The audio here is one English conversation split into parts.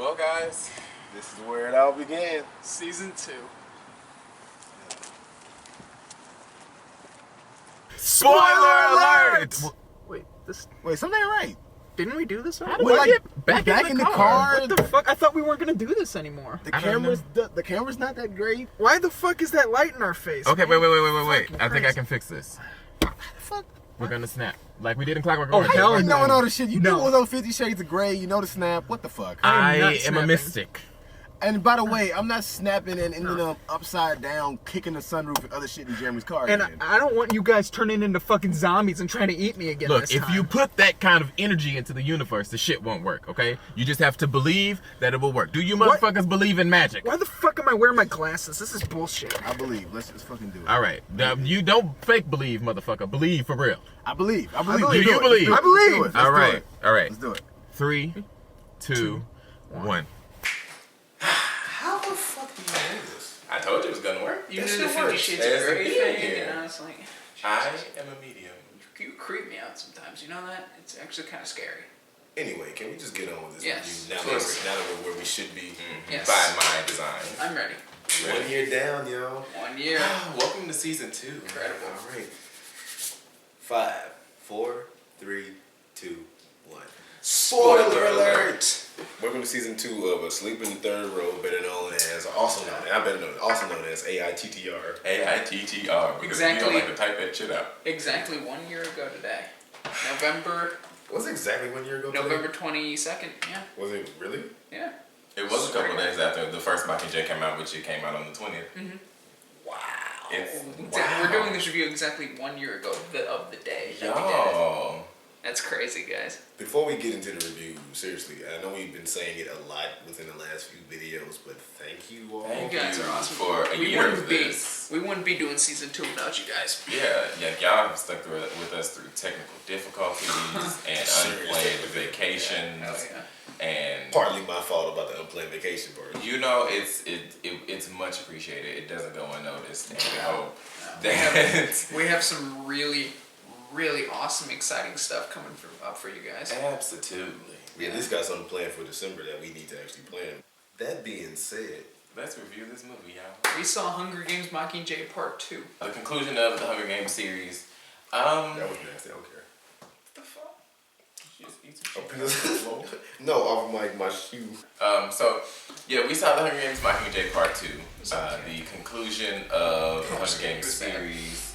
Well, guys, this is where it all began. Season 2. Spoiler alert! Wait, this Wait, something ain't right. didn't we do this How already? do I get We're back in the car? What the fuck? I thought we weren't gonna do this anymore. The camera's not that great. Why the fuck is that light in our face? Okay, man? wait. Fucking I think I crazy. can fix this. Fuck. We're gonna snap. Like we did in Clockwork Oh, Orange. hell You no. knowing all the shit. You No. knew it was on 50 Shades of Grey. You know the snap. What the fuck? I not am a snapping. mystic. And by the way, I'm not snapping and ending up upside down, kicking the sunroof and other shit in Jeremy's car And again. I don't want you guys turning into fucking zombies and trying to eat me again. Look, this if time. you put that kind of energy into the universe, the shit won't work, okay? You just have to believe that it will work. Do you What? motherfuckers believe in magic? Why the fuck am I wearing my glasses? This is bullshit. I believe. Let's just fucking do it. Alright. Now, you don't fake believe, motherfucker. Believe for real. I believe. I believe. believe. Let's Do do you it. believe? Let's I do it. believe. Let's do it. Alright. Alright. Let's do it. 3, 2, 1. How the fuck do you know this? I told you it was gonna work. You That did shit the 50 works. Shades There's of a Grey medium thing, here. and I was like, I am a medium. you creep me out sometimes. You know that? It's actually kind of scary. Anyway, can we just get on with this Yes, review? please. Now that we're where we should be. Yes. By my design. I'm ready. 1 year down, yo. 1 year. Welcome to season 2. Incredible. All right. 5, 4, 3, 2, 1. Spoiler alert! Welcome to season 2 of Asleep in the Third Row, better known as also known as AITTR. AITTR. Because Exactly. we don't like to type that shit out. Exactly 1 year ago today. November Was it exactly 1 year ago? November 22nd. Yeah. Was it really? Yeah. It was a couple days after the first Mockingjay came out, which it came out on the 20th. Wow. It's- We're doing this review exactly 1 year ago of the day that we did it. Y'all. That's crazy, guys. Before we get into the review, seriously, I know we've been saying it a lot within the last few videos, but thank you all. You guys are awesome. For a year of this. We wouldn't be doing season 2 without you guys. Yeah, y'all have stuck through it with us through technical difficulties and unplanned vacations. Hell yeah. And Partly my fault about the unplanned vacation part. you know, it's much appreciated. It doesn't go unnoticed, and we hope We that we have some really awesome, exciting stuff coming up for you guys. absolutely. We at least got something planned for December that we need to actually plan. That being said, Let's review this movie, y'all. We saw Hunger Games Mockingjay Part 2. The conclusion of the Hunger Games series. that was nasty. I don't care. What the fuck? Just eat some shit. No, off of my shoe. So, yeah, we saw the Hunger Games Mockingjay Part 2. The conclusion of the Hunger Games series.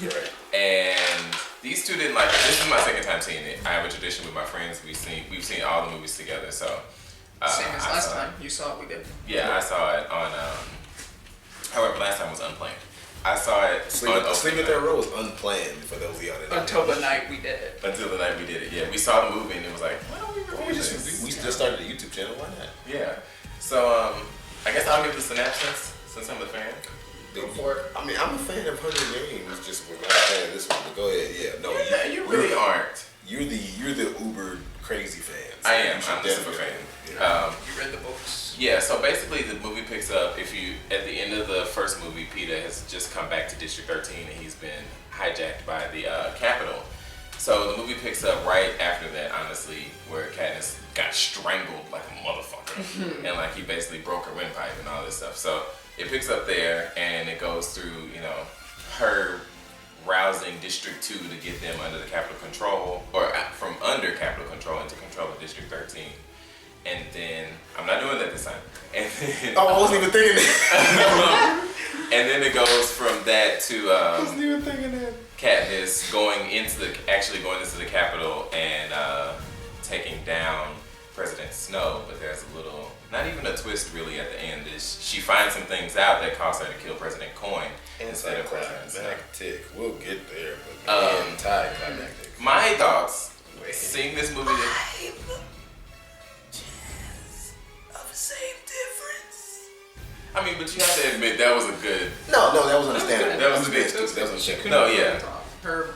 Right. And these two didn't like it. This is my second time seeing it. I have a tradition with my friends. We've seen all the movies together. So Same as I last saw time. You saw it, we did. Yeah, I saw it on. However, last time was unplanned. I saw it Sleep at Third Row was unplanned for those of y'all that Until the night we did it. until the night we did it. Yeah, we saw the movie and it was like, why don't we review we this? just started a YouTube channel. Why not? Yeah. So I guess I'll give the synopsis since I'm a fan. Go for it. I mean, I'm a fan of Hunger Games. Just we're not a fan of this one. But go ahead. Yeah. No, You really aren't. You're the uber crazy fan. I am. You should I'm a super definitely- fan. Yeah. You read the books. Yeah, so basically the movie picks up at the end of the first movie, Peeta has just come back to District 13 and he's been hijacked by the Capitol. So the movie picks up right after that, honestly, where Katniss got strangled like a motherfucker. And like he basically broke her windpipe and all this stuff. So it picks up there and it goes through, her rousing District 2 to get them under the Capitol control, or from under Capitol control into control of District 13. And then, I'm not doing that this time. And then, Oh, I wasn't even thinking that. and then it goes from that to I wasn't even thinking that. Katniss going into the Capitol and taking down President Snow. But there's a little, not even a twist really at the end. Is she finds some things out that cause her to kill President Coin instead of President Snow. Anticlimactic. We'll get there, but anticlimactic. My thoughts, seeing this movie. I mean, but you have to admit that was a good. No, that was understandable. That was a bit. That was understandable. No, yeah. Her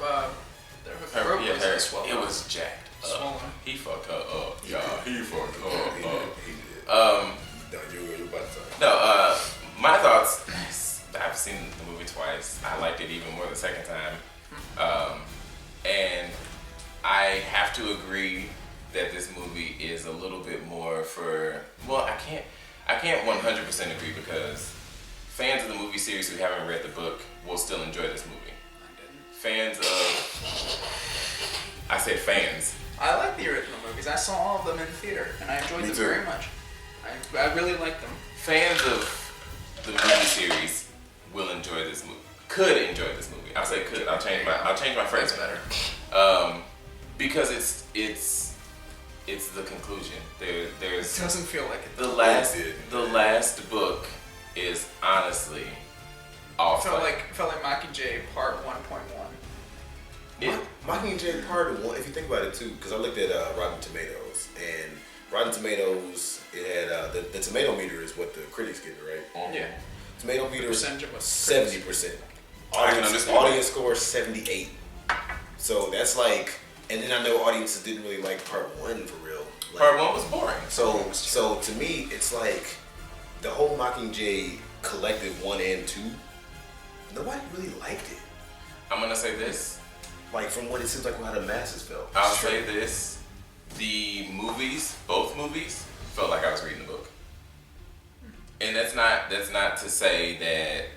throat was swollen. It was jacked up. Swollen. He fucked her up. Yeah, he fucked her He up. did. No, you about to talk. No, my thoughts. I've seen the movie twice. I liked it even more the second time. And I have to agree that this movie is a little bit more I can't 100% agree because fans of the movie series who haven't read the book will still enjoy this movie. Fans of, I said fans. I like the original movies. I saw all of them in theater, and I enjoyed them very much. I really liked them. Fans of the movie series will enjoy this movie. Could enjoy this movie. I'll say could. I'll change my phrase better. Because it's the conclusion. There's It doesn't feel like it. the last book is honestly off. Felt like Mockingjay Part 1.1. Mockingjay Part 1, if you think about it too, because I looked at Rotten Tomatoes, and Rotten Tomatoes, it had the tomato meter is what the critics get, right? Yeah. Tomato meter is percentage of what 70%. I can understand. Audience score 78. So that's like, and then I know audiences didn't really like Part 1 for real. Like, Part 1 was boring. So to me, it's like the whole Mockingjay Collective 1 and 2. Nobody really liked it. I'm gonna say this. Like from what it seems like how the masses felt. I'll say this. The movies, both movies, felt like I was reading the book. And that's not to say that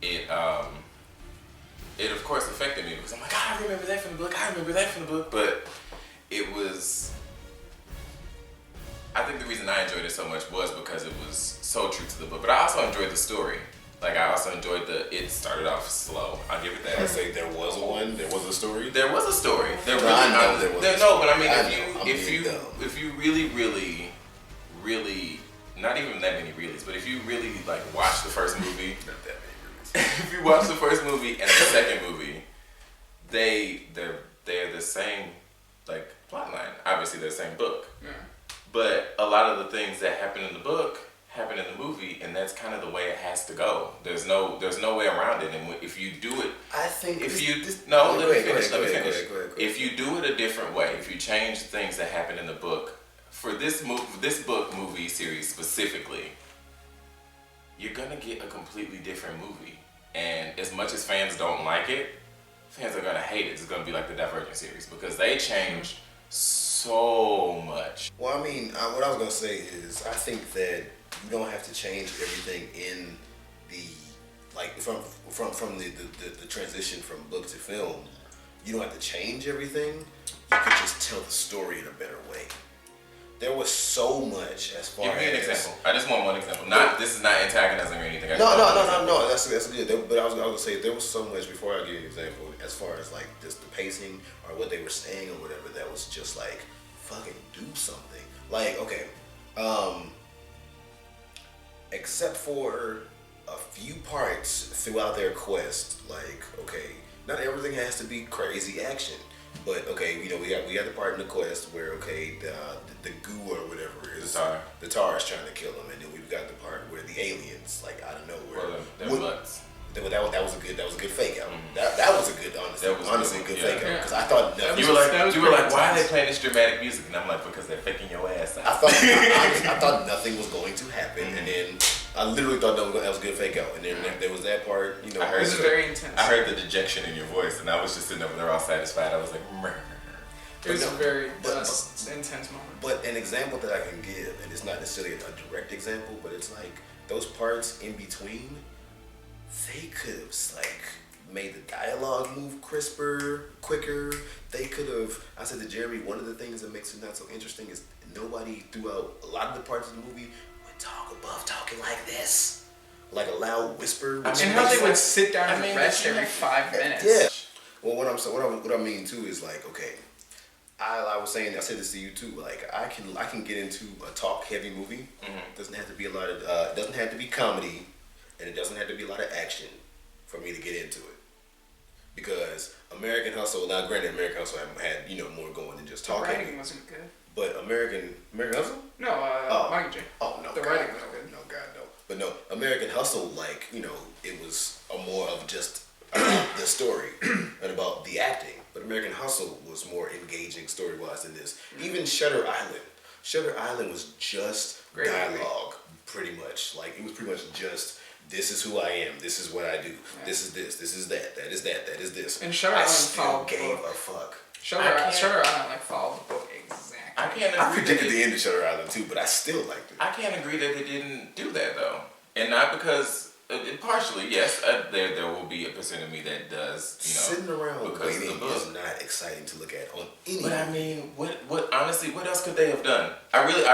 it of course affected me because I'm like, I remember that from the book, but it was, I think the reason I enjoyed it so much was because it was so true to the book. But I also enjoyed the story. Like I also enjoyed it started off slow. I'll give it that. I say there was a story. There was a story. There No, really, I know there was a no, but I story. mean, I if you really, not even that many reallys, but if you really like watch the first movie, Not that many realities. if you watch the first movie and the second movie, they're the same like plot line. Obviously, they're the same book, but a lot of the things that happen in the book happen in the movie, and that's kind of the way it has to go. There's no way around it, and if you do it, I think let me finish. Go ahead. If you do it a different way, if you change things that happen in the book for this book movie series specifically, you're gonna get a completely different movie. And as much as fans don't like it, fans are gonna hate it. It's gonna be like the Divergent series because they changed so much. Well, I mean, what I was gonna say is, I think that you don't have to change everything in the like from the transition from book to film. You don't have to change everything. You could just tell the story in a better way. There was so much as far as. Give me an example. I just want one example. This is not antagonizing or anything. No. That's good. But I was gonna say there was so much before I give you an example as far as like just the pacing or what they were saying or whatever that was just like fucking do something. Like okay, except for a few parts throughout their quest, like okay, not everything has to be crazy action. But okay, you know we had the part in the quest where okay the goo or whatever is the tar is trying to kill him, and then we've got the part where the aliens like out of nowhere. Well, they're butts. That was a good fake out. That was a good honestly good fake out because I thought You were like why are they playing this dramatic music? And I'm like because they're faking your ass out. I thought nothing was going to happen, and then I literally thought that was a good fake out, and then there was that part. You know, It was very intense. I heard the dejection in your voice, and I was just sitting over there all satisfied. I was like, Mrr. It was a very intense moment. But an example that I can give, and it's not necessarily a direct example, but it's like those parts in between, they could have like made the dialogue move crisper, quicker. They could have. I said to Jeremy, one of the things that makes it not so interesting is nobody throughout a lot of the parts of the movie would talk above talking like this, like a loud whisper. And how they would sit down and rest every 5 minutes. Yeah. Well, what I mean too is like okay. I was saying, I said this to you too. Like I can get into a talk heavy movie. It doesn't have to be a lot of. It doesn't have to be comedy, and it doesn't have to be a lot of action for me to get into it. Because American Hustle. Now, granted, American Hustle had more going than just talking. The writing wasn't good. But American Hustle. No, Mockingjay. Oh no. The writing wasn't good. No, God no. But no, American Hustle. Like it was a more of just the story and about the acting. But American Hustle was more engaging story-wise than this. Even Shutter Island. Shutter Island was just Great dialogue, pretty much. Like, it was pretty much just, this is who I am, this is what I do, this is this is that is that is this. And Shutter I Island still followed gave the book. a fuck. Shutter Island followed the book exactly. I can't. I Agree predicted the end of Shutter Island too, but I still liked it. I can't agree that they didn't do that though, and not because. Partially, yes. There will be a percent of me that does, Sitting around because waiting of the book. is not exciting to look at on any. But I mean, what? Honestly, what else could they have done? I'm really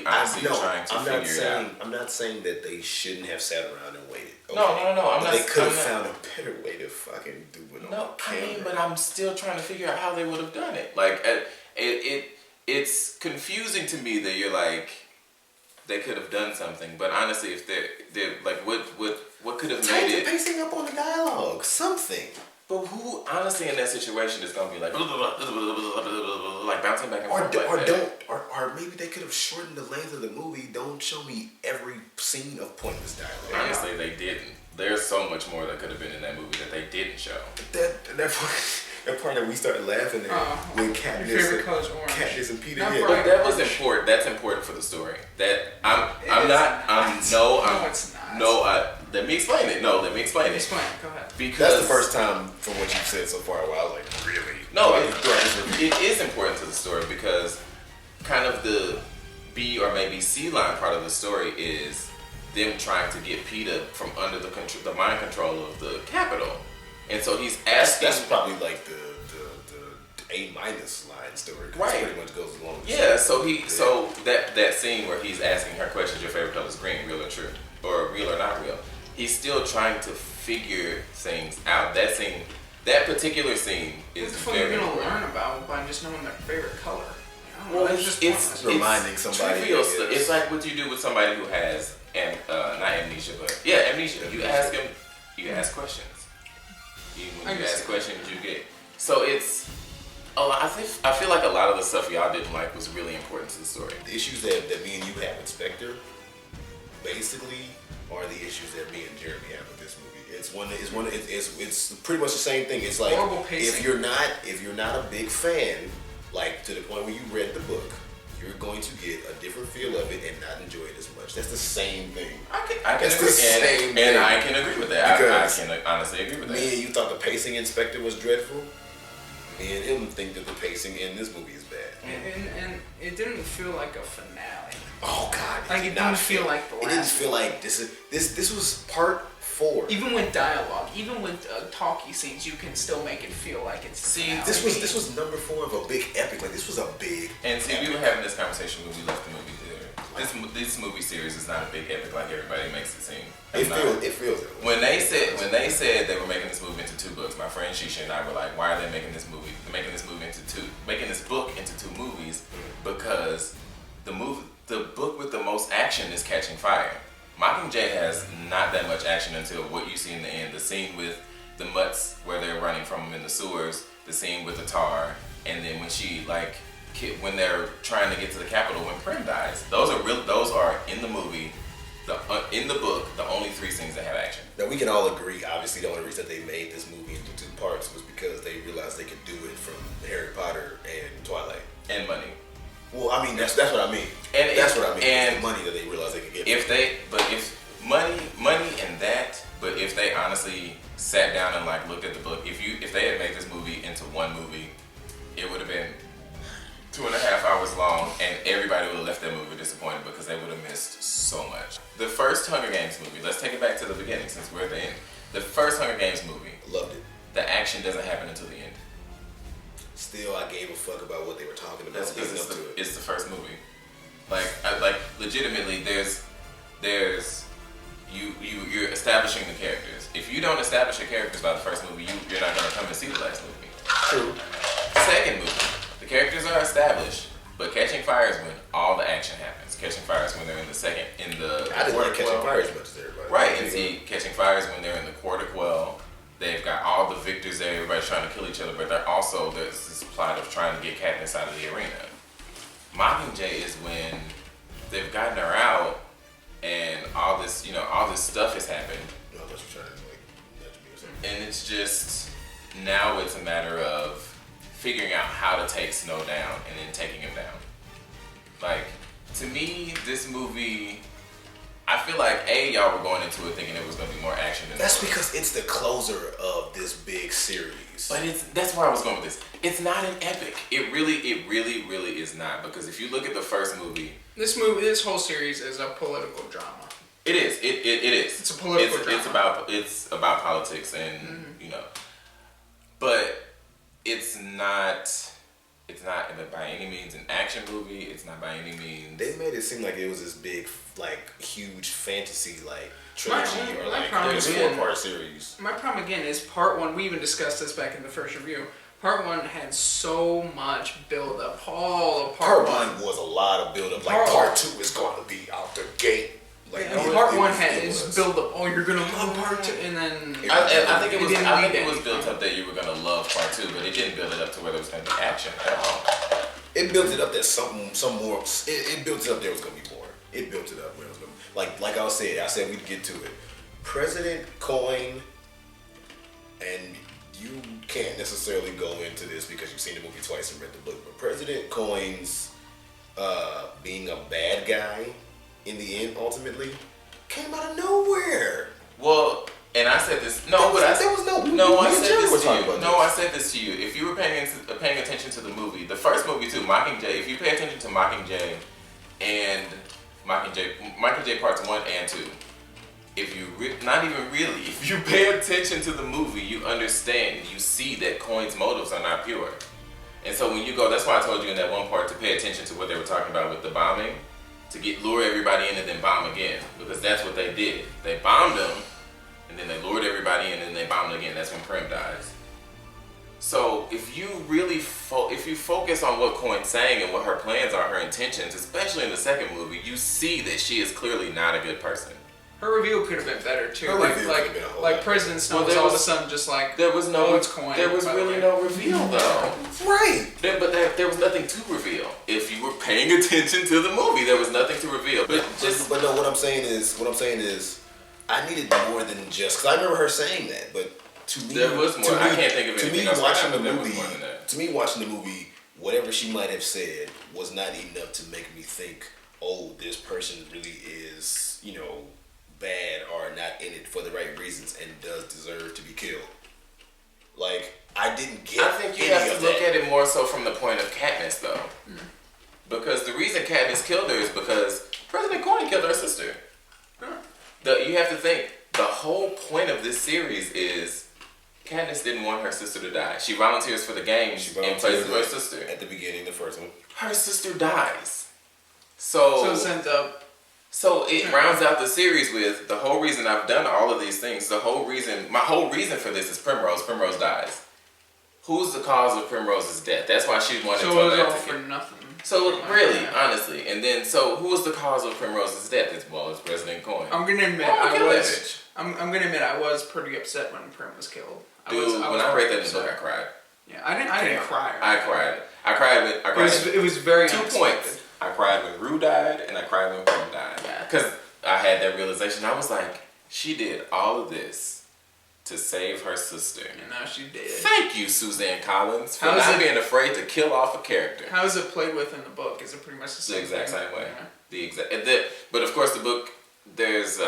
honestly trying to figure it out. I'm not saying that they shouldn't have sat around and waited. Okay? No. They could have found a better way to fucking do it on camera. I mean, but I'm still trying to figure out how they would have done it. Like, it's confusing to me that you're like. They could have done something, but honestly, if they're like, what could have made it? Tighten the pacing up on the dialogue, something. But who, honestly, in that situation is gonna be like, like bouncing back and forth Or maybe they could have shortened the length of the movie. Don't show me every scene of pointless dialogue. Honestly, they didn't. There's so much more that could have been in that movie that they didn't show. That part that we started laughing at when Katniss and Peeta hit. But that was important. That's important for the story. That it's not. Let me explain it. No, let me explain it. Explain. Go ahead. Because that's the first time from what you've said so far. Where I was like, really? No, it is important to the story because kind of the B or maybe C line part of the story is them trying to get Peeta from under the mind control of the Capitol. And so he's asking. That's probably like the A- line story. Right. It pretty much goes along. So that scene where he's asking her questions, your favorite color is green, real or true, or real or not real. He's still trying to figure things out. That particular scene is very important. What the fuck are you gonna learn about by just knowing their favorite color? Well, it's reminding somebody. Trivial stuff. It's like what you do with somebody who has not amnesia, but amnesia. You ask them. You ask questions. When you ask questions, you get. So it's a lot. I feel like a lot of the stuff y'all didn't like was really important to the story. The issues that me and you have with Spectre, basically, are the issues that me and Jeremy have with this movie. It's pretty much the same thing. It's like if you're not a big fan, like to the point where you read the book, you're going to get a different feel of it and not enjoy it as much. That's the same thing. I can agree, and I can agree with that. I can honestly agree with that. Me and you thought the pacing in Spectre was dreadful. Me and him think that the pacing in this movie is bad. And it didn't feel like a finale. Oh God! Like it didn't feel like the last. It didn't feel like this was part 4. Even with dialogue, even with talky scenes, you can still make it feel like it's. See, this was number 4 of a big epic. Like this was a big. And see, we were having this conversation when we left the movie theater. This movie series is not a big epic like everybody makes it seem. It feels. When they said they were making this movie into 2 books, my friend Shisha and I were like, why are they making this book into 2 movies? Because the book with the most action is Catching Fire. Mockingjay has not that much action until what you see in the end. The scene with the mutts where they're running from them in the sewers, the scene with the tar, and then when they're trying to get to the Capitol when Prim dies. Those are in the movie. In the book, the only 3 scenes that have action. Now we can all agree, obviously the only reason that they made this movie into 2 parts was because they realized they could do it from Harry Potter and Twilight. And money. Well, I mean, that's what I mean. That's what I mean. And the money that they realized they could get. If money and that, but if they honestly sat down and looked at the book, if they had made this movie into 1 movie, it would have been 2.5 hours long, and everybody would have left that movie disappointed because they would have missed so much. The first Hunger Games movie, let's take it back to the beginning since we're at the end. The first Hunger Games movie, loved it. The action doesn't happen until the end. Still, I gave a fuck about what they were talking about. That's because it's the first movie. Legitimately, you're establishing the characters. If you don't establish your characters by the first movie, you're not gonna come and see the last movie. True. Second movie, the characters are established, but Catching Fire is when all the action happens. Catching Fire is when they're in the I didn't like Catching Fire as much as everybody. Right, and see, Catching Fire is when they're in the Quarter Quell. They've got all the victors there, everybody's trying to kill each other, but there's this plot of trying to get Katniss out of the arena. Mockingjay is when they've gotten her out, and all this stuff has happened. No, unless you're trying to let me or something. And it's just, now it's a matter of figuring out how to take Snow down and then taking him down. To me, this movie, I feel like y'all were going into it thinking it was going to be more action than That's it was. because it's the closer of this big series. But that's where I was going with this. It's not an epic. It really is not. Because if you look at the first movie, This whole series is a political drama. it is. It is. It's a political drama. It's about politics and but it's not by any means an action movie. It's not by any means. They made it seem like it was this big, like, huge fantasy, like, trilogy or my like problem this again- 4-part series. My problem again is part one. We even discussed this back in the first review. Part one had so much build up. All of Part 1 was a lot of build up. Like, part 2 is going to be out the gate. Like, part one had its build up. Oh, you're gonna love part two, and then I think it was. didn't I think lead it was anything. built up that you were gonna love part 2, but it didn't build it up to where there was gonna be action at all. It built it up that some more. It built it up there was gonna be more. It built it up where it was gonna be. Like I said we'd get to it. President Coin, and you can't necessarily go into this because you've seen the movie twice and read the book, but President Coin's being a bad guy in the end ultimately came out of nowhere. Well, and I said this. I said this to you. If you were paying attention to the movie, the first movie too, Mockingjay. If you pay attention to Mockingjay and Mockingjay parts 1 and 2, if you if you pay attention to the movie, you understand. You see that Coin's motives are not pure. And so when you go, that's why I told you in that one part to pay attention to what they were talking about with the bombing, to lure everybody in and then bomb again, because that's what they did. They bombed them, and then they lured everybody in and they bombed again. That's when Prim dies. So if you really if you focus on what Coin's saying and what her plans are, her intentions, especially in the second movie, you see that she is clearly not a good person. Her reveal could have been better too. Her reveal could have been a whole lot President Snow Well, was there all of a was- sudden just like There was no. it's Coin. There was by the really way. no reveal though. Right. There was nothing to reveal. If you were paying attention to the movie, there was nothing to reveal. But no, what I'm saying is, I needed more than just, because I remember her saying that, but to me, There was more. I can't think of anything else right now, but there was movie, more than that. to me, watching the movie, whatever she might have said was not enough to make me think, oh, this person really is, bad or not in it for the right reasons and does deserve to be killed. Like, I didn't get I think you any have of to look that. at it more so from the point of Katniss, though. Because the reason Katniss killed her is because President Coin killed her sister. You have to think, the whole point of this series is Katniss didn't want her sister to die. She volunteers for the game in place of her sister. At the beginning, the first one. Her sister dies. So So it ends up So it rounds out the series with the whole reason I've done all of these things. My whole reason for this is Primrose. Primrose dies. Who's the cause of Primrose's death? That's why she wanted so to it was go all back for to get. nothing. So really, honestly, and then who was the cause of Primrose's death? It's President Coin. I'm gonna admit Oh, kill that bitch. I'm gonna admit I was pretty upset when Prim was killed. Dude, when I read that in the book, I cried. Yeah, I didn't cry. I cried. It was very 2 unexpected. points. I cried when Rue died, and I cried when Prim died. Yeah. Because I had that realization. I was like, she did all of this to save her sister. And now she did. Thank you, Suzanne Collins, for How is not it- being afraid to kill off a character. How is it played with in the book? Is it pretty much the The same? exact thing? same way. Yeah. But of course, the book, there's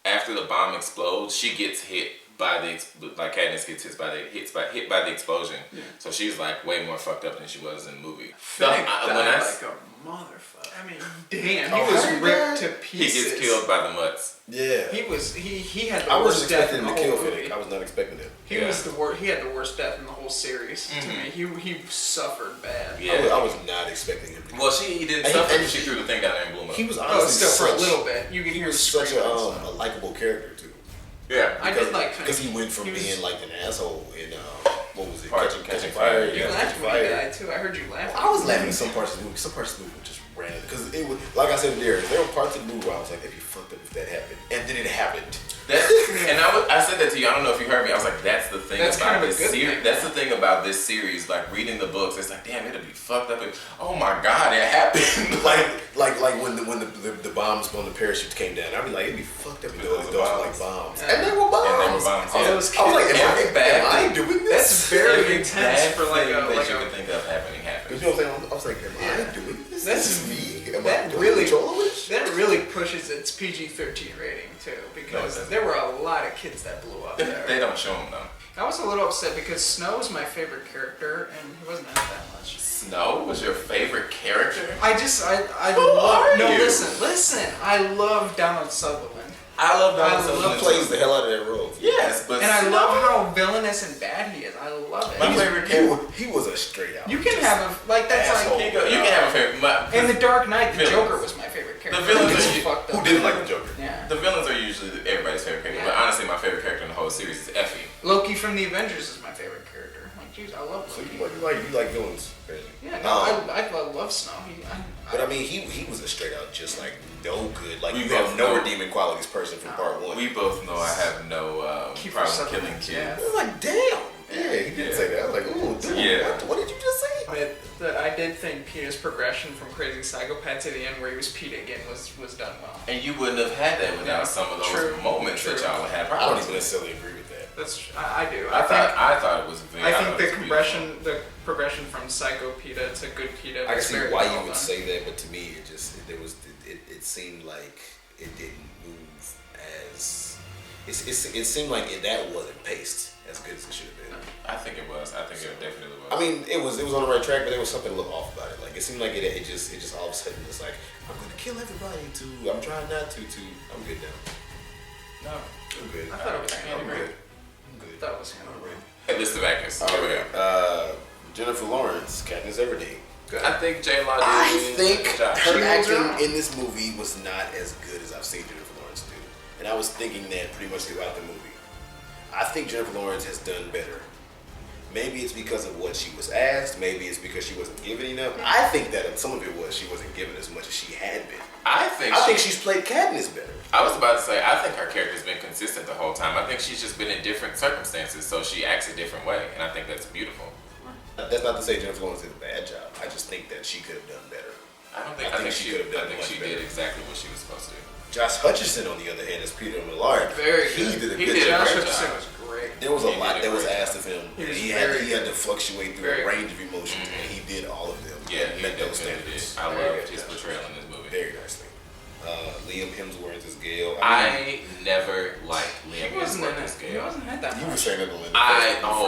after the bomb explodes, she gets hit by like Katniss gets hit by the explosion. Yeah. So she's like way more fucked up than she was in the movie. Finnick died When I- like a motherfucker. I mean, damn, Oh, he was how he ripped died? to he pieces. gets killed by the mutts. Yeah. He had the I worst wasn't death expecting in him the to kill whole Finnick. movie. I was not expecting it. He was the worst. He had the worst death in the whole series to me. He suffered bad. Yeah. I was not expecting him to Well, he didn't And suffer. he- She threw the thing down there and blew him up. He was Oh, honestly still for a such- little bit. You can He hear was him such screaming. a likable character too. Yeah. I did like Finnick. Because he went from He was- being like an asshole in what was it? Catching Fire. You Yeah. laughed when he died too. I heard you laugh. I was laughing at some parts of the movie. Some parts of the movie were just random because it was like I said there were parts of the movie where I was like, "It'd be fucked up if that happened," and then it happened. I said that to you. I don't know if you heard me. I was like, that's the thing That's about kind of a this good series. thing. That's the thing about this series. Like reading the books, it's like, damn, it'll be fucked up. Oh my god, it happened. like when the bombs on the parachutes came down, I'd be like, it'd be fucked up if those were like bombs, Yeah. and they were bombs. And they were bombs, I yeah. was like, Every bad am I thing- doing That's this? very Every intense bad for like thing a that like you a. can think of happening. You know what I'm saying? I was like, am I doing this? That's This is me? Am I that doing really Trollish? that really pushes its PG-13 rating too, because there were a lot of kids that blew up there. They don't show him though. I was a little upset because Snow's my favorite character, and he wasn't in it that much. Snow was your favorite character? I Who love. are No, you? listen. I love Donald Sutherland. I love I Donald love He Sutherland. plays the hell out of that role. Yes, but And I Snow- love how villainous and bad he is. I love it. My favorite character. He was a straight out. You can have a like that's asshole. like You can have a favorite. in The Dark Knight. The Villains. Joker was my favorite character. The villains He was are- fucked Who up. didn't like the Joker? Yeah. The villains are usually everybody's favorite character, but Yeah. honestly, my favorite character in the whole series is Effie. Loki from the Avengers is my favorite character. Like, jeez, I love So Loki. you like villains? Apparently. Yeah, no, I love Snow. But I mean, he was a straight out just like no good. Like We you both have no know. redeeming qualities person from part one. We both know I have no Kiefer problem Sutherland, killing kids. yeah. I was like, damn. Yeah, he didn't say that. I was like, ooh, dude, Yeah. what did you just say? But I did think Peeta's progression from crazy psychopath to the end where he was Peeta again was done well. And you wouldn't have had that without some of those True. moments that True. y'all had I don't problems even with. necessarily agree with that. That's I do. I thought it was very. I thought think it the was the progression from Psycho Peeta to Good Peeta. I can was see very why well you would done. say that, but to me, it seemed like it didn't move as it seemed like that wasn't paced as good as it should have been. beautiful. I think it was. I think it definitely was. I mean, it was on the right track, but there was something a little off about it. Like it seemed like it just all of a sudden it's like I'm gonna kill everybody too. I'm trying not to. I'm good now. no. I'm good. I thought it was I'm Andy good. Rick. I'm good. That was him. List of actors. All Here we right. go. Jennifer Lawrence, Katniss Everdeen. I think J Law did. I a think good job. her She holds her own. acting in this movie was not as good as I've seen Jennifer Lawrence do. And I was thinking that pretty much throughout the movie. I think Jennifer Lawrence has done better. Maybe it's because of what she was asked. Maybe it's because she wasn't given enough. I think that some of it was she wasn't given as much as she had been. I think she's played Katniss better. I was about to say, I think her character's been consistent the whole time. I think she's just been in different circumstances, so she acts a different way, and I think that's beautiful. That's not to say Jennifer Lawrence did a bad job. I just think that she could have done better. I think she could have done much she better. did exactly what she was supposed to do. Josh Hutcherson, on the other hand, is Peter Millard. Very He good. did a He good did a job. Josh great Hutcherson job. was great. There was a He lot did a that was great asked job. of him. He was He very had to fluctuate through Very a range of emotions, and he did all of them. Yeah, and he met those definitely did. standards I Very loved good, his yeah. portrayal in this movie. very nicely. Liam Hemsworth is Gale. I never liked Liam He wasn't in Hemsworth it. as He Gale. wasn't in it that You were much. saying that on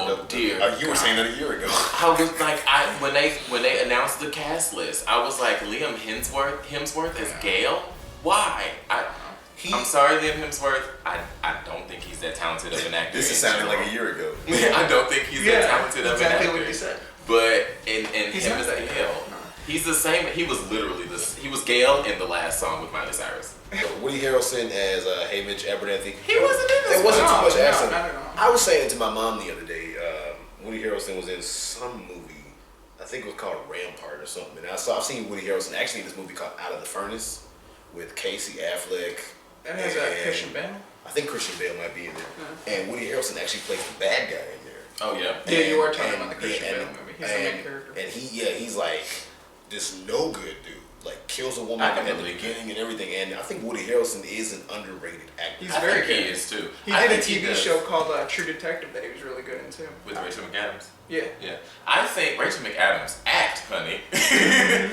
the Oh, dear You were saying that a year ago. I was like, when they announced the cast list, I was like, Liam Hemsworth as Gale? Why? I'm sorry, Liam Hemsworth. I don't think he's that talented of an actor. This is in sounding like general. a year ago. I don't think he's that talented of an exactly actor. what you said. But in He's him not as that Gale, good. No. he's the same. He was literally he was Gale in the last song with Miley Cyrus. Woody Harrelson as Haymitch Abernathy. He wasn't in this There wasn't one. too much No, accent. not at all. I was saying to my mom the other day, Woody Harrelson was in some movie. I think it was called Rampart or something. And I've seen Woody Harrelson actually in this movie called Out of the Furnace with Casey Affleck. That has and Christian Bale. I think Christian Bale might be in there. And Woody Harrelson actually plays the bad guy in there. Oh yeah. Yeah, you are talking And- about the Christian yeah, Bale movie. He's the main character. And he's like this no good dude. Like kills a woman I can at the believe beginning and everything. And I think Woody Harrelson is an underrated actor. He's I very think he good. is too. He I did a think he TV does. show called True Detective that he was really good in too. With Rachel McAdams. Yeah. Yeah, I think Rachel McAdams act, honey. I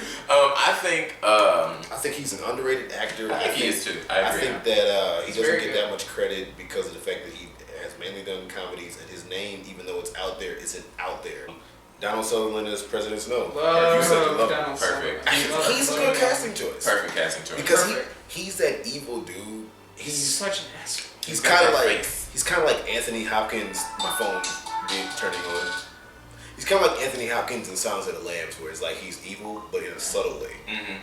think he's an underrated actor. I think he is too. I agree. think that he doesn't very get good. that much credit because of the fact that he has mainly done comedies, and his name, even though it's out there, isn't out there. Donald Sutherland is President Snow. You said you love him. Donald Perfect. Sutherland. He's a Love good him. casting choice Perfect casting choice. because Perfect. he's that evil dude. He's He's such an asshole. he's got kind of that like face. Anthony Hopkins. My phone did turning on. He's kind of like Anthony Hopkins in Silence of the Lambs, where it's like he's evil, but in a subtle way.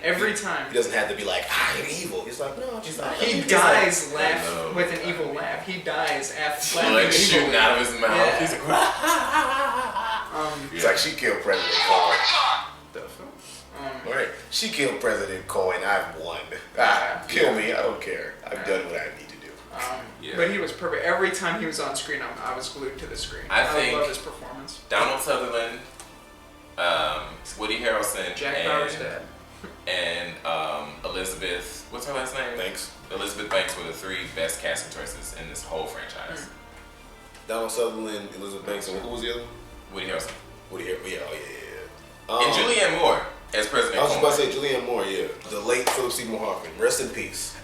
Every time. He doesn't have to be like, I'm evil. He's like, no, he's not. He He's dies I laugh know. with an evil laugh. He dies after Blood laughing shooting evilly. out of his mouth. Yeah. He's like, It's like she killed President Cole. The fuck? All right, she killed President Cole, and I've won. Kill me. I don't care. I've done what I need to do. Yeah. But he was perfect. Every time he was on screen, I was glued to the screen. I think- love his performance. Donald Sutherland, Woody Harrelson, Jack and, Bauer's dad. and Elizabeth. What's her last name? Thanks. Elizabeth Banks were the three best casting choices in this whole franchise. Donald Sutherland, Elizabeth Banks, and who was the other one? Woody Harrelson. Woody Harrelson. Yeah, oh yeah. And Julianne Moore as President I was Coleman. about to say Julianne Moore, yeah. The late Philip Seymour Hoffman. Rest in peace.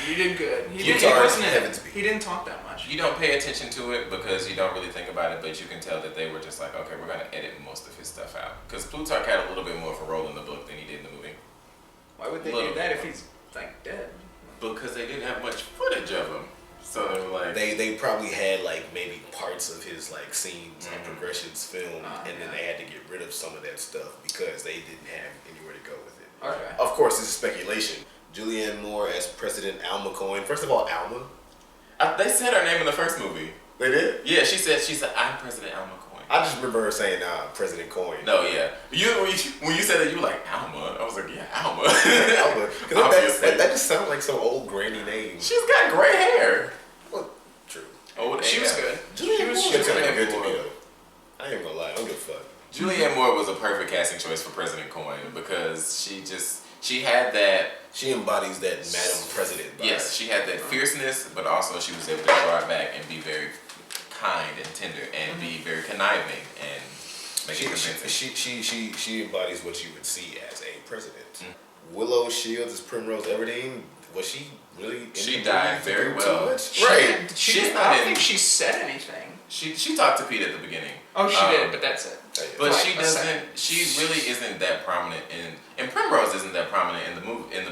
You did good. He didn't talk that much. You don't pay attention to it because you don't really think about it, but you can tell that they were just like, okay, we're going to edit most of his stuff out. Because Plutarch had a little bit more of a role in the book than he did in the movie. Why would they do that if he's like dead? Because they didn't have much footage of him. So they were like... They probably had like maybe parts of his like scenes and progressions filmed, and then they had to get rid of some of that stuff because they didn't have anywhere to go with it. Okay. Of course, this is speculation. Julianne Moore as President Alma Coin. First of all, Alma. They said her name in the first movie. They did? Yeah, she said, I'm President Alma Coin. I just remember her saying President Coin. No, yeah. When you said that, you were like, Alma. I was like, yeah, Alma. Alma. Obviously. That just sounds like some old granny name. She's got gray hair. Well, true. Oh, She was good. Julianne Moore she was kind of good good to for me it. though. I ain't gonna lie. I don't give a fuck. Julianne Moore was a perfect casting choice for President Coin because she had that. She embodies that Madam President vibe. Yes, she had that fierceness, but also she was able to draw it back and be very kind and tender and be very conniving and make it convincing. She embodies what you would see as a president. Willow Shields as Primrose Everdeen. Was she really? She died very too well. much? Right. I I don't think she said anything. She talked to Pete at the beginning. Oh, she did, but that's it. But Like she a doesn't. second. She really isn't that prominent and Primrose isn't that prominent in the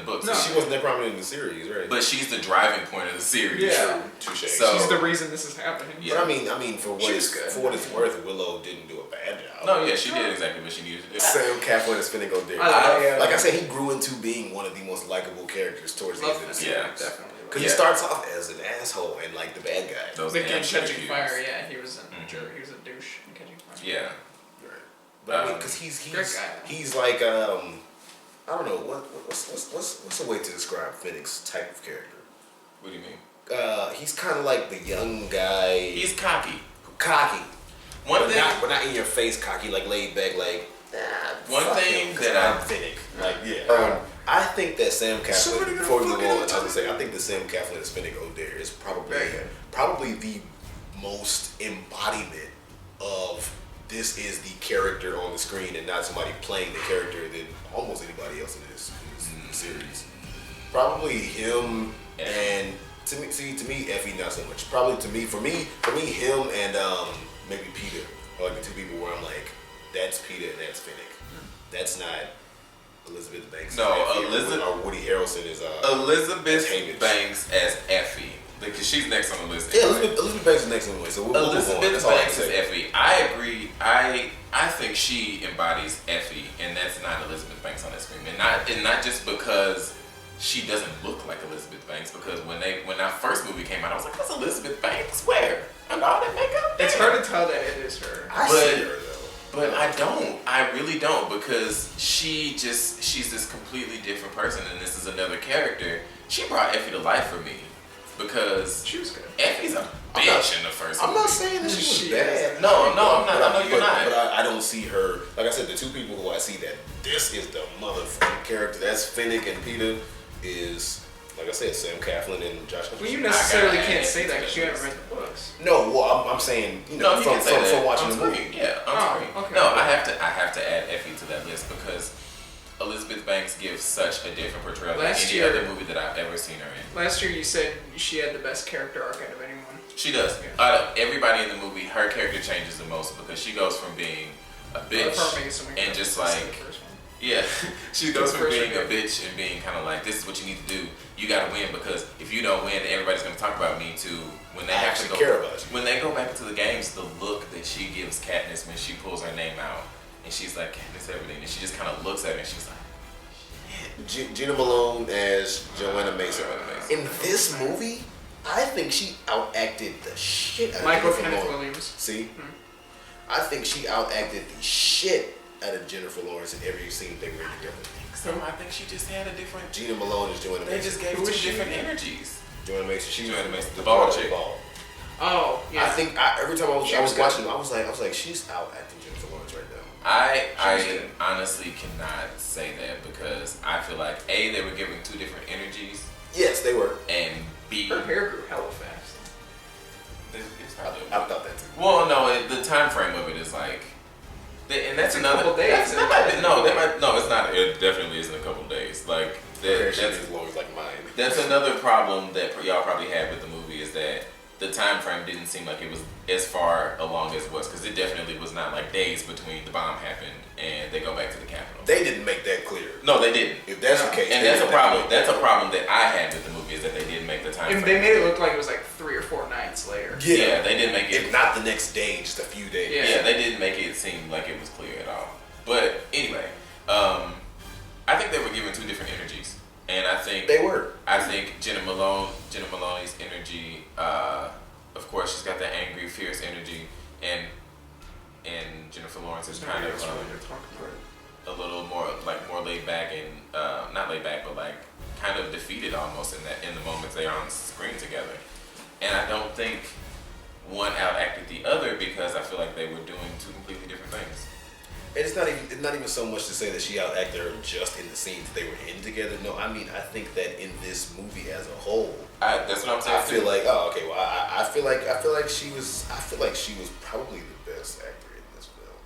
book. No. She wasn't that prominent in the series, right? But she's the driving point of the series. Yeah. Touche. So- She's the reason this is happening. Yeah. But I mean, for She was good. what it's worth, Willow didn't do a bad job. No, yeah, she did exactly what she needed to do. Sam Claflin is finna go there. Like I said, he grew into being one of the most likable characters towards the end of the series. Yeah. Definitely. Because he starts off as an asshole and like the bad guy. Those But damn in Catching Syracuse. Fire, yeah, he was a jerk. He was a douche in Catching Fire. Yeah. But I mean, because he's Great guy. he's like I don't know what's a way to describe Phoenix's type of character. What do you mean? He's kind of like the young guy. He's cocky. cocky. One thing, But not in your face cocky, like laid back, like. One fuck thing him, 'cause that I'm Finnick. Like yeah. I think that Sam Claflin. Before we move on, I was gonna say I think that Sam Claflin as Finnick O'Dare is probably the most embodiment of this is the character on the screen and not somebody playing the character than almost anybody else in this series. Probably him and to me Effie not so much. Probably for me him and maybe Peeta are like the two people where I'm like, that's Peeta and that's Finnick. That's not Elizabeth Banks. No, Elizabeth or Woody Harrelson is Elizabeth Hamish. Banks as Effie, because she's next on the list. Yeah, Elizabeth Banks is next anyway. So we'll move on. Elizabeth That's all I can Banks is say. Effie. I agree. I think she embodies Effie, and that's not Elizabeth Banks on that screen, and not just because she doesn't look like Elizabeth Banks. Because when that first movie came out, I was like, that's Elizabeth Banks. Where? And all that makeup. It's hard to tell that it is her. I see her though. But I don't. I really don't, because she's this completely different person, and this is another character. She brought Effie to life for me, because She was good. Effie's a bitch in the first movie. I'm not saying that she was bad. No, I'm not. I know you're not. But I don't see her. Like I said, the two people who I see that this is the motherfucking character. That's Finnick and Peeta. Is like I said, Sam Claflin and Josh. Well, you Hutcherson. necessarily gotta can't add say it that to because the you haven't list. read the books. No, well, I'm saying No, you from can say that. watching on the movie. screen. Yeah, on screen. Okay. No, I have to add Effie to that list because Elizabeth Banks gives such a different portrayal than any other movie that I've ever seen her in. Last year you said she had the best character arc out of anyone. She does. Out of everybody in the movie, her character changes the most because she goes from being a bitch and just like, yeah, she goes from being a bitch and being kind of like, this is what you need to do. You gotta win, because if you don't win, everybody's gonna talk about me too. When they I have to actually go, care about you. when they go back into the games, the look that she gives Katniss when she pulls her name out and she's like, Katniss everything, and she just kind of looks at her and she's like, Gina Malone as Joanna Mason. Joanna Mason. In this movie, I think she outacted the shit out of Michael Jennifer Kenneth Lawrence. Williams. See? I think she outacted the shit out of Jennifer Lawrence in every scene they were in together. so I think she just had a different. Gina Malone is Joanna They Mason. just gave Who two is she different again? energies. Joanna Mason. She Joanna was Mason, the the ball daughter of chick. Ball. Oh, yeah. I think every time I was was watching, I was like, she's outacting Jennifer Lawrence right now. I honestly cannot say that because I feel like A, they were giving two different energies, Yes, they were. and B, Her hair grew hella fast. it's probably I thought that too. well, no, the time frame of it is like, and That's a another. couple days. No, it's not. It definitely isn't a couple days. Like That's that's as long as like mine. that's another problem that y'all probably had with the movie is that the time frame didn't seem like it was as far along as it was, because it definitely was not like days between the bomb happened and they go back to the Capitol. They didn't make that clear. No, they didn't. If that's the case, And they that's a did not problem. make That's that a problem that I had with the movie is that they didn't make the time And frame. they made it look like it was like 3 or 4 nights later. clear. Yeah, they didn't make it. If not the next day, just a few days. Yeah, they didn't make it seem like it was clear at all. But anyway, I think they were given 2 different energies, and I think They were. I think Jenna Maloney's energy. Of course, she's got that angry, fierce energy, and Jennifer Lawrence is kind of a little more laid back and not laid back, but like kind of defeated almost in the moments they are on screen together. And I don't think one outacted the other because I feel like they were doing 2 completely different things. And it's not even so much to say that she outacted her just in the scenes they were in together. No, I mean I think that in this movie as a whole, That's what I'm saying. I feel like I feel like she was probably the best actor in this film.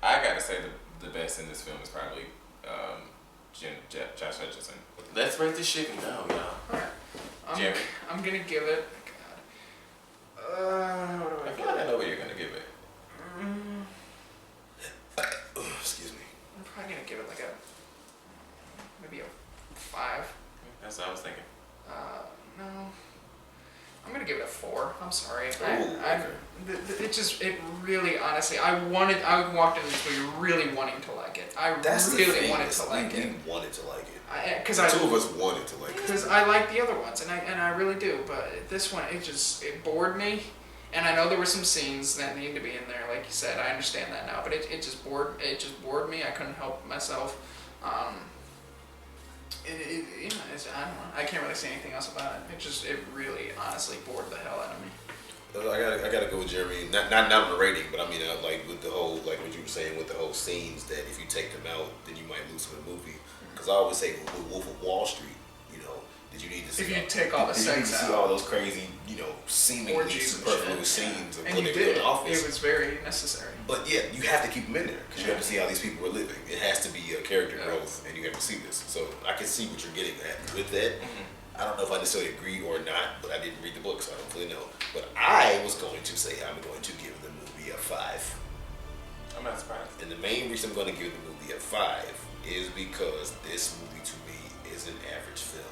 I gotta say the best in this film is probably Josh Hutcherson. Let's rate this shit and go, y'all. Jeremy? I'm gonna give it. God. What do I feel like I know what you're gonna give it. Excuse me. I'm probably gonna give it like maybe a 5. That's what I was thinking. No. I'm gonna give it a 4. I'm sorry. It really, honestly, I walked into this movie really wanting to like it. That's really the thing. wanted to like it. We wanted to like it. Because The 2 of us wanted to like it. Because I like the other ones, and I really do. But this one, it bored me. And I know there were some scenes that need to be in there, like you said. I understand that now, but it just bored me. I couldn't help myself. I don't know. I can't really say anything else about it. It really, honestly bored the hell out of me. I gotta go with Jeremy. Not on the rating, but I mean like with the whole, like what you were saying with the whole scenes, that if you take them out, then you might lose the movie. Because I always say with Wolf of Wall Street, did you need to see? If you take all the sex see out, all those crazy, seemingly orgies and superfluous shit. scenes of And what you they were in did. the office. It was very necessary. But yeah, you have to keep them in there because you have to see how these people are living. It has to be a character growth, and you have to see this. So I can see what you're getting at with that. I don't know if I necessarily agree or not, but I didn't read the book, so I don't really know. But I was going to say I'm going to give the movie a 5. I'm not surprised. And the main reason I'm going to give the movie a 5 is because this movie to me is an average film.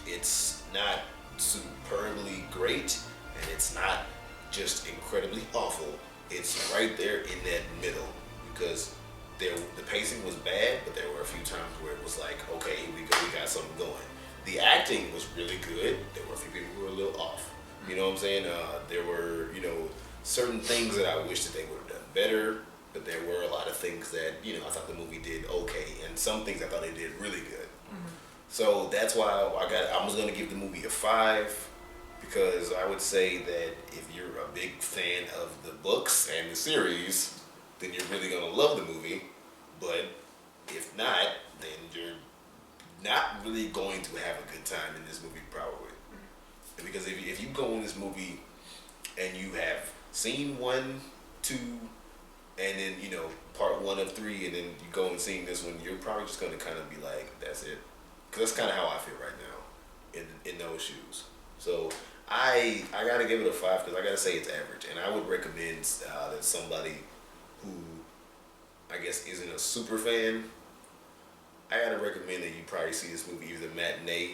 It's not superbly great, and it's not just incredibly awful. It's right there in that middle, because the pacing was bad, but there were a few times where it was like, okay, here we go, we got something going. The acting was really good. There were a few people who were a little off. You know what I'm saying? There were, certain things that I wish that they would have done better, but there were a lot of things that, I thought the movie did okay, and some things I thought they did really good. So that's why I was going to give the movie a 5, because I would say that if you're a big fan of the books and the series, then you're really going to love the movie. But if not, then you're not really going to have a good time in this movie, probably. Because if you go in this movie and you have seen 1, 2, and then, part 1 of 3, and then you go and see this one, you're probably just going to kind of be like, that's it. Because that's kind of how I feel right now in those shoes. So I got to give it a 5 because I got to say it's average. And I would recommend that somebody who, I guess, isn't a super fan, I got to recommend that you probably see this movie either matinee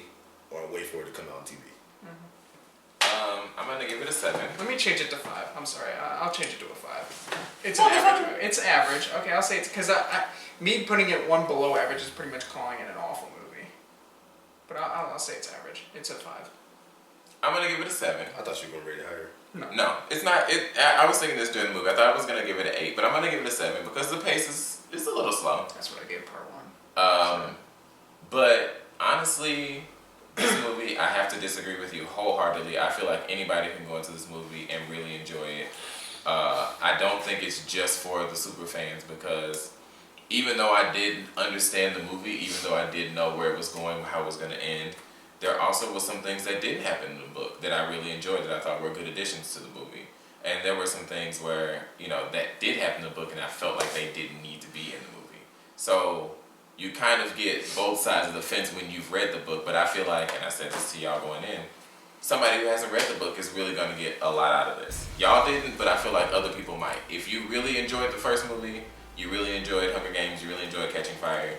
or wait for it to come out on TV. I'm going to give it a 7. Let me change it to 5. I'm sorry. I'll change it to a 5. It's an average movie. It's average. Okay, I'll say it's because me putting it 1 below average is pretty much calling it an awful movie. But I'll say it's average. It's a 5. I'm going to give it a 7. I thought you were going to rate it higher. No, it's not. I was thinking this during the movie. I thought I was going to give it an 8, but I'm going to give it a 7 because the pace is a little slow. That's what I gave part 1. But honestly, this movie, I have to disagree with you wholeheartedly. I feel like anybody can go into this movie and really enjoy it. I don't think it's just for the super fans, because even though I did understand the movie, even though I did know where it was going, how it was going to end, there also was some things that didn't happen in the book that I really enjoyed, that I thought were good additions to the movie. And there were some things where, you know, that did happen in the book and I felt like they didn't need to be in the movie. So you kind of get both sides of the fence when you've read the book, but I feel like, and I said this to y'all going in, somebody who hasn't read the book is really going to get a lot out of this. Y'all didn't, but I feel like other people might. If you really enjoyed the first movie, you really enjoyed Hunger Games, you really enjoyed Catching Fire,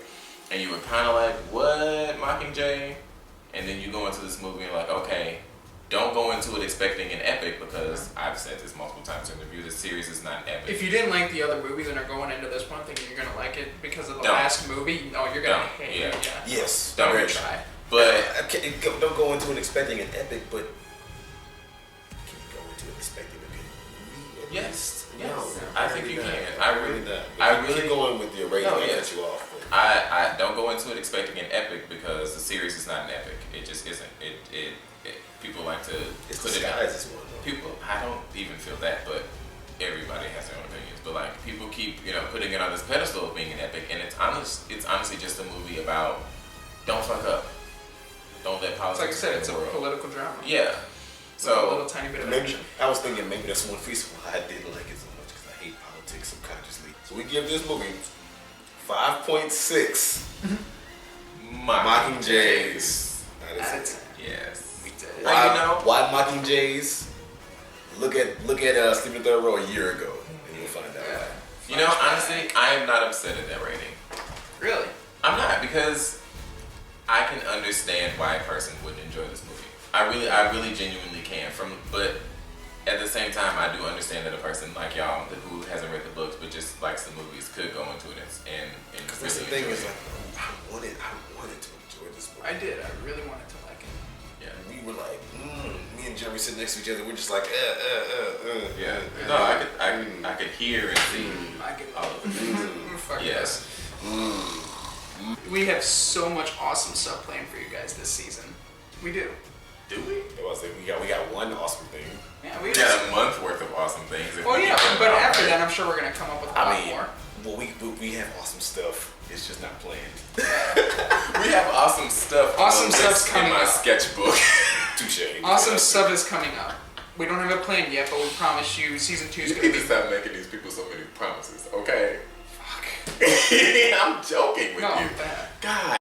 and you were kind of like, what, Mockingjay? And then you go into this movie and like, okay, don't go into it expecting an epic, because I've said this multiple times in the review, this series is not epic. If you didn't like the other movies and are going into this one thinking you're gonna like it because of the Don't. last movie, no, you're gonna Don't. hate Yeah. it. Yeah. Yes. Don't very try. true. But Don't go into it expecting an epic, but can you go into it expecting a good movie? At Yes. least? Yes. No, I think you not. can. I really- not. I Keep really- going with your rating. No, I yeah. cut you off. But I don't go into it expecting an epic, because the series is not an epic. It just isn't. It people like to it's put it disguised as one though. people, I don't even feel that, but everybody has their own opinions. But like, people keep, you know, putting it on this pedestal of being an epic, and it's honestly just a movie about don't fuck up, don't let It's politics. like I said, it's a rule the world. political drama. Yeah. With a little So tiny bit of Maybe action. I was thinking maybe that's one reason why I didn't like it so much, because I hate politics subconsciously. So we give this movie 5.6 Mockingjays. That is That's it. yes. We did it. Why? You know- Why Mockingjays? Look at Stephen Third Row a year ago, and you'll find out. Yeah. You know, honestly, I am not upset at that rating. Really? I'm not, because I can understand why a person wouldn't enjoy this movie. I really genuinely can. But at the same time, I do understand that a person like y'all who hasn't read the books but just likes the movies could go into it and Because that's really the thing enjoy is it. like, I wanted to enjoy this movie. I did. I really wanted to like it. Yeah. We were like, me and Jeremy sitting next to each other. We're just like, Yeah. No, I could hear and see I get all of the things. Fuck Yes. We have so much awesome stuff planned for you guys this season. We do. Do we? I was like, we got one awesome thing. Yeah, We got a month worth of awesome things. if Oh we yeah, keep them but all after right. that, I'm sure we're gonna come up with a lot more. well, we have awesome stuff. It's just not planned. We have awesome stuff. Awesome on stuff's this coming in my up. sketchbook. Touche. Awesome stuff is coming up. We don't have it planned yet, but we promise you, season 2 is You gonna need be. to stop making these people so many promises, okay? Fuck. I'm joking with No, you. bad. God.